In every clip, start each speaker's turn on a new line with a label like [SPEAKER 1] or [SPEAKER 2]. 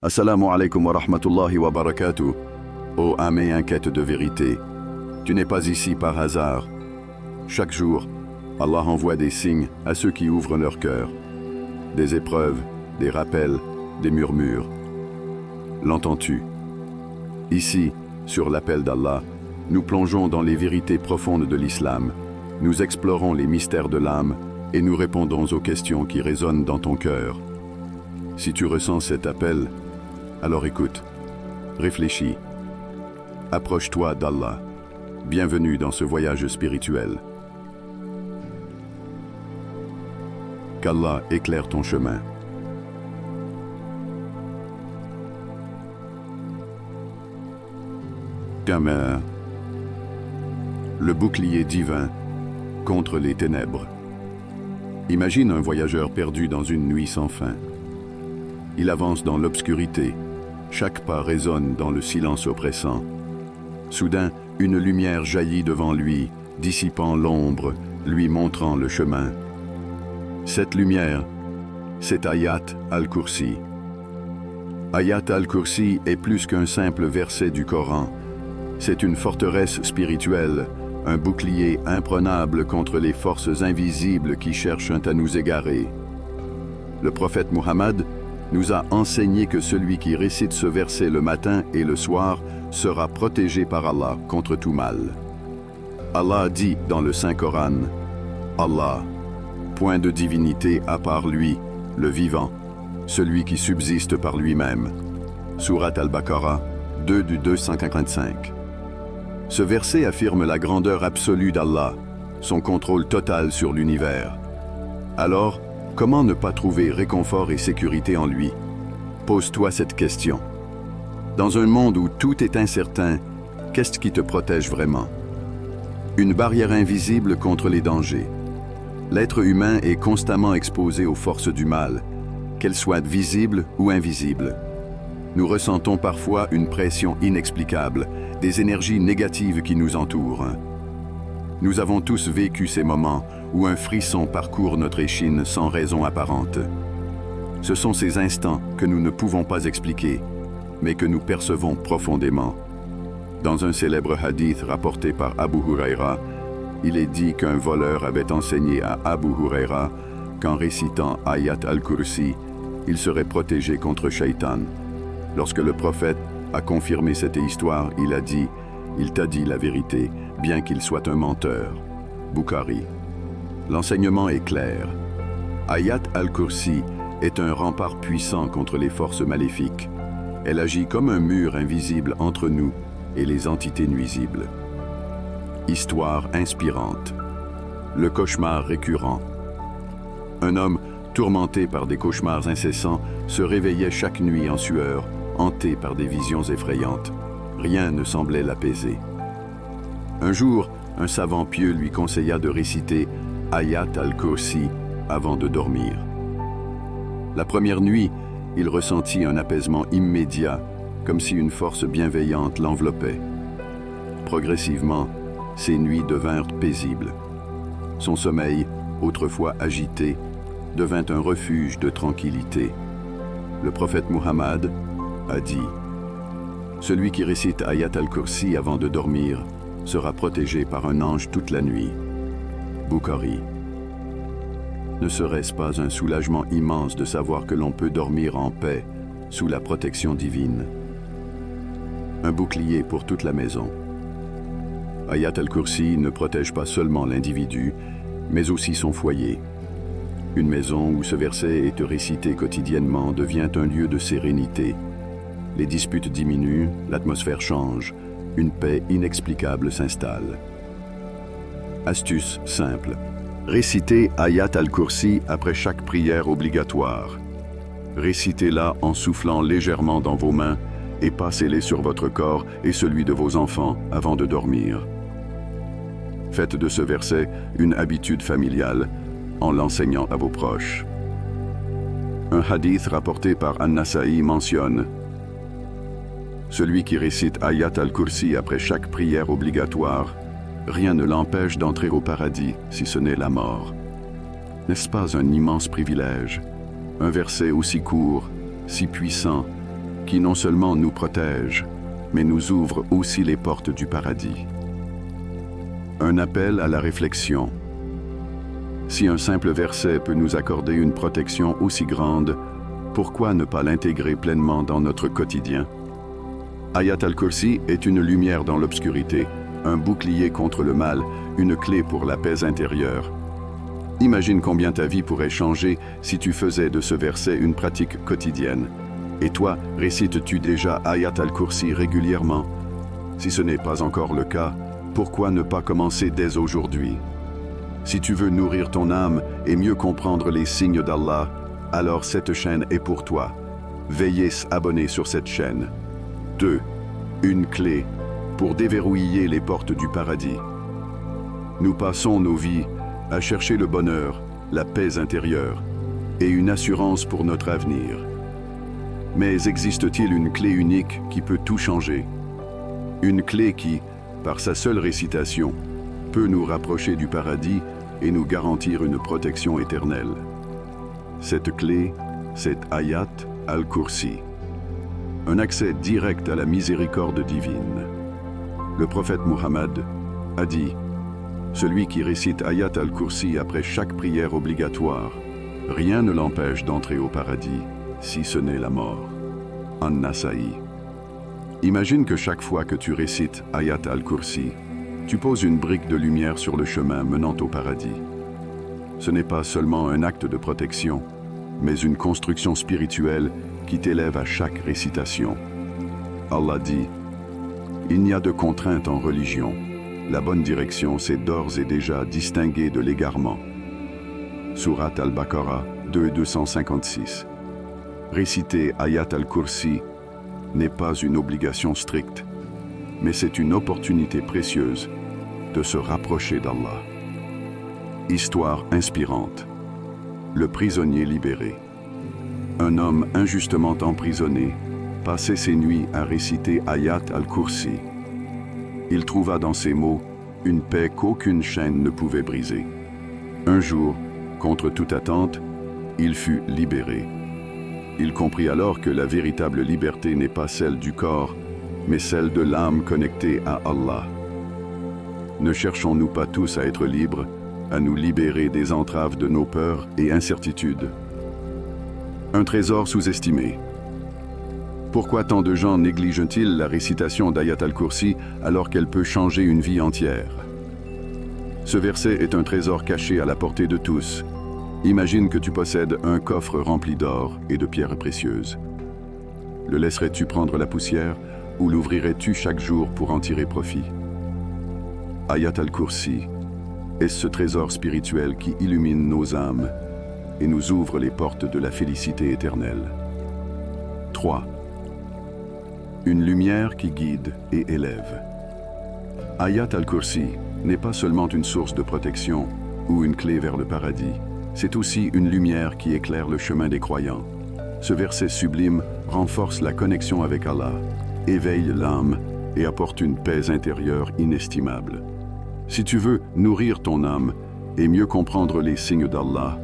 [SPEAKER 1] Assalamu alaikum wa rahmatullahi wa barakatuh. Ô âme et inquiète de vérité, tu n'es pas ici par hasard. Chaque jour, Allah envoie des signes à ceux qui ouvrent leur cœur. Des épreuves, des rappels, des murmures. L'entends-tu? Ici, sur l'appel d'Allah, nous plongeons dans les vérités profondes de l'islam. Nous explorons les mystères de l'âme et nous répondons aux questions qui résonnent dans ton cœur. Si tu ressens cet appel, alors écoute, réfléchis, approche-toi d'Allah. Bienvenue dans ce voyage spirituel. Qu'Allah éclaire ton chemin. Qamar, le bouclier divin contre les ténèbres. Imagine un voyageur perdu dans une nuit sans fin. Il avance dans l'obscurité. Chaque pas résonne dans le silence oppressant. Soudain, une lumière jaillit devant lui, dissipant l'ombre, lui montrant le chemin. Cette lumière, c'est Ayat al-Kursi. Ayat al-Kursi est plus qu'un simple verset du Coran. C'est une forteresse spirituelle, un bouclier imprenable contre les forces invisibles qui cherchent à nous égarer. Le prophète Muhammad nous a enseigné que celui qui récite ce verset le matin et le soir sera protégé par Allah contre tout mal. Allah dit dans le Saint-Coran, Allah, point de divinité à part lui, le vivant, celui qui subsiste par lui-même. Sourate Al-Baqarah 2 du 255. Ce verset affirme la grandeur absolue d'Allah, son contrôle total sur l'univers. Alors, comment ne pas trouver réconfort et sécurité en lui? Pose-toi cette question. Dans un monde où tout est incertain, qu'est-ce qui te protège vraiment? Une barrière invisible contre les dangers. L'être humain est constamment exposé aux forces du mal, qu'elles soient visibles ou invisibles. Nous ressentons parfois une pression inexplicable, des énergies négatives qui nous entourent. Nous avons tous vécu ces moments où un frisson parcourt notre échine sans raison apparente. Ce sont ces instants que nous ne pouvons pas expliquer, mais que nous percevons profondément. Dans un célèbre hadith rapporté par Abu Huraira, il est dit qu'un voleur avait enseigné à Abu Huraira qu'en récitant Ayat al-Kursi, il serait protégé contre Shaitan. Lorsque le prophète a confirmé cette histoire, il a dit « Il t'a dit la vérité, bien qu'il soit un menteur ». Bukhari. L'enseignement est clair. Ayat al-Kursi est un rempart puissant contre les forces maléfiques. Elle agit comme un mur invisible entre nous et les entités nuisibles. Histoire inspirante. Le cauchemar récurrent. Un homme, tourmenté par des cauchemars incessants, se réveillait chaque nuit en sueur, hanté par des visions effrayantes. Rien ne semblait l'apaiser. Un jour, un savant pieux lui conseilla de réciter Ayat al-Kursi avant de dormir. La première nuit, il ressentit un apaisement immédiat, comme si une force bienveillante l'enveloppait. Progressivement, ses nuits devinrent paisibles. Son sommeil, autrefois agité, devint un refuge de tranquillité. Le prophète Muhammad a dit « Celui qui récite Ayat al-Kursi avant de dormir sera protégé par un ange toute la nuit. » Bukhari. Ne serait-ce pas un soulagement immense de savoir que l'on peut dormir en paix sous la protection divine? Un bouclier pour toute la maison. Ayat al-Kursi ne protège pas seulement l'individu, mais aussi son foyer. Une maison où ce verset est récité quotidiennement devient un lieu de sérénité. Les disputes diminuent, l'atmosphère change, une paix inexplicable s'installe. Astuce simple. Récitez Ayat al-Kursi après chaque prière obligatoire. Récitez-la en soufflant légèrement dans vos mains et passez-les sur votre corps et celui de vos enfants avant de dormir. Faites de ce verset une habitude familiale en l'enseignant à vos proches. Un hadith rapporté par An-Nasa'i mentionne « Celui qui récite Ayat al-Kursi après chaque prière obligatoire, rien ne l'empêche d'entrer au paradis si ce n'est la mort. » N'est-ce pas un immense privilège? Un verset aussi court, si puissant, qui non seulement nous protège, mais nous ouvre aussi les portes du paradis. Un appel à la réflexion. Si un simple verset peut nous accorder une protection aussi grande, pourquoi ne pas l'intégrer pleinement dans notre quotidien? Ayat al-Kursi est une lumière dans l'obscurité, un bouclier contre le mal, une clé pour la paix intérieure. Imagine combien ta vie pourrait changer si tu faisais de ce verset une pratique quotidienne. Et toi, récites-tu déjà Ayat al-Kursi régulièrement? Si ce n'est pas encore le cas, pourquoi ne pas commencer dès aujourd'hui? Si tu veux nourrir ton âme et mieux comprendre les signes d'Allah, alors cette chaîne est pour toi. Veuillez s'abonner sur cette chaîne. 2. Une clé pour déverrouiller les portes du paradis. Nous passons nos vies à chercher le bonheur, la paix intérieure et une assurance pour notre avenir. Mais existe-t-il une clé unique qui peut tout changer? Une clé qui, par sa seule récitation, peut nous rapprocher du paradis et nous garantir une protection éternelle. Cette clé, c'est Ayat al-Kursi. Un accès direct à la miséricorde divine. Le prophète Muhammad a dit « Celui qui récite Ayat al-Kursi après chaque prière obligatoire, rien ne l'empêche d'entrer au paradis, si ce n'est la mort. » An-Nasa'i. Imagine que chaque fois que tu récites Ayat al-Kursi, tu poses une brique de lumière sur le chemin menant au paradis. Ce n'est pas seulement un acte de protection, mais une construction spirituelle qui t'élève à chaque récitation. Allah dit « Il n'y a de contrainte en religion. La bonne direction, c'est d'ores et déjà distingué de l'égarement. » Surat al-Baqarah 256. Réciter Ayat al-Kursi n'est pas une obligation stricte, mais c'est une opportunité précieuse de se rapprocher d'Allah. Histoire inspirante. Le prisonnier libéré. Un homme injustement emprisonné passait ses nuits à réciter Ayat al-Kursi. Il trouva dans ces mots une paix qu'aucune chaîne ne pouvait briser. Un jour, contre toute attente, il fut libéré. Il comprit alors que la véritable liberté n'est pas celle du corps, mais celle de l'âme connectée à Allah. Ne cherchons-nous pas tous à être libres, à nous libérer des entraves de nos peurs et incertitudes? Un trésor sous-estimé. Pourquoi tant de gens négligent-ils la récitation d'Ayat al-Kursi alors qu'elle peut changer une vie entière? Ce verset est un trésor caché à la portée de tous. Imagine que tu possèdes un coffre rempli d'or et de pierres précieuses. Le laisserais-tu prendre la poussière ou l'ouvrirais-tu chaque jour pour en tirer profit? Ayat al-Kursi est ce trésor spirituel qui illumine nos âmes et nous ouvre les portes de la félicité éternelle. 3. Une lumière qui guide et élève. Ayat al-Kursi n'est pas seulement une source de protection ou une clé vers le paradis, c'est aussi une lumière qui éclaire le chemin des croyants. Ce verset sublime renforce la connexion avec Allah, éveille l'âme et apporte une paix intérieure inestimable. Si tu veux nourrir ton âme et mieux comprendre les signes d'Allah,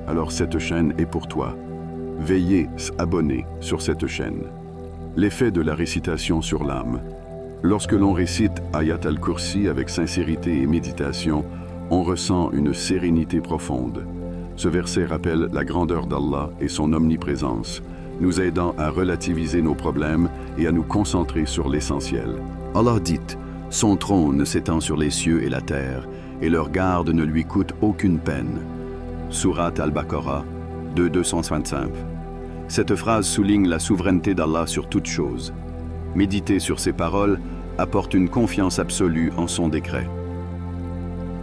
[SPEAKER 1] alors cette chaîne est pour toi. Veuillez s'abonner sur cette chaîne. L'effet de la récitation sur l'âme. Lorsque l'on récite Ayat al-Kursi avec sincérité et méditation, on ressent une sérénité profonde. Ce verset rappelle la grandeur d'Allah et son omniprésence, nous aidant à relativiser nos problèmes et à nous concentrer sur l'essentiel. Allah dit « Son trône s'étend sur les cieux et la terre, et leur garde ne lui coûte aucune peine. » Surat al-Baqarah 225. Cette phrase souligne la souveraineté d'Allah sur toute chose. Méditer sur ces paroles apporte une confiance absolue en son décret.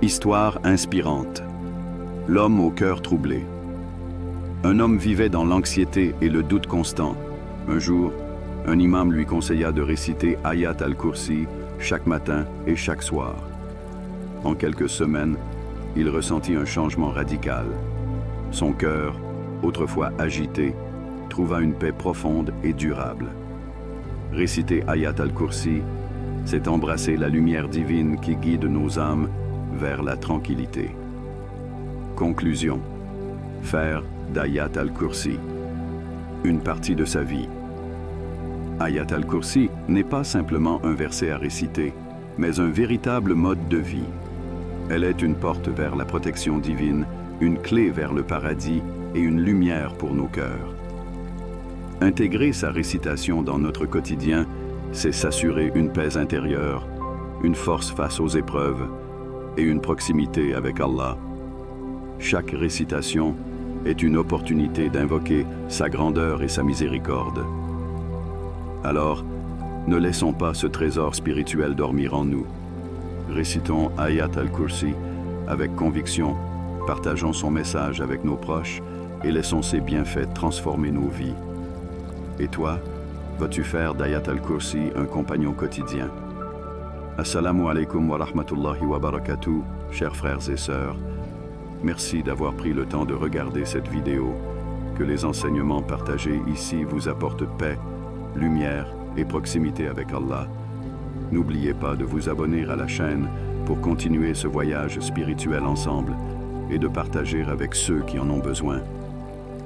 [SPEAKER 1] Histoire inspirante. L'homme au cœur troublé. Un homme vivait dans l'anxiété et le doute constant. Un jour, un imam lui conseilla de réciter Ayat al-Kursi chaque matin et chaque soir. En quelques semaines, il ressentit un changement radical. Son cœur, autrefois agité, trouva une paix profonde et durable. Réciter Ayat al-Kursi, c'est embrasser la lumière divine qui guide nos âmes vers la tranquillité. Conclusion. Faire d'Ayat al-Kursi une partie de sa vie.
[SPEAKER 2] Ayat al-Kursi n'est pas simplement un verset à réciter, mais un véritable mode de vie. Elle est une porte vers la protection divine, une clé vers le paradis et une lumière pour nos cœurs. Intégrer sa récitation dans notre quotidien, c'est s'assurer une paix intérieure, une force face aux épreuves et une proximité avec Allah. Chaque récitation est une opportunité d'invoquer sa grandeur et sa miséricorde. Alors, ne laissons pas ce trésor spirituel dormir en nous. Récitons Ayat al-Kursi avec conviction, partageons son message avec nos proches et laissons ses bienfaits transformer nos vies. Et toi, vas-tu faire d'Ayat al-Kursi un compagnon quotidien? Assalamu alaikum wa rahmatullahi wa barakatuh, chers frères et sœurs. Merci d'avoir pris le temps de regarder cette vidéo. Que les enseignements partagés ici vous apportent paix, lumière et proximité avec Allah. N'oubliez pas de vous abonner à la chaîne pour continuer ce voyage spirituel ensemble et de partager avec ceux qui en ont besoin.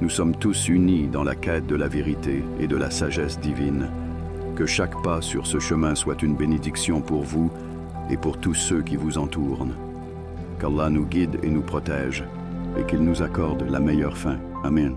[SPEAKER 2] Nous sommes tous unis dans la quête de la vérité et de la sagesse divine. Que chaque pas sur ce chemin soit une bénédiction pour vous et pour tous ceux qui vous entourent. Qu'Allah nous guide et nous protège et qu'il nous accorde la meilleure fin. Amen.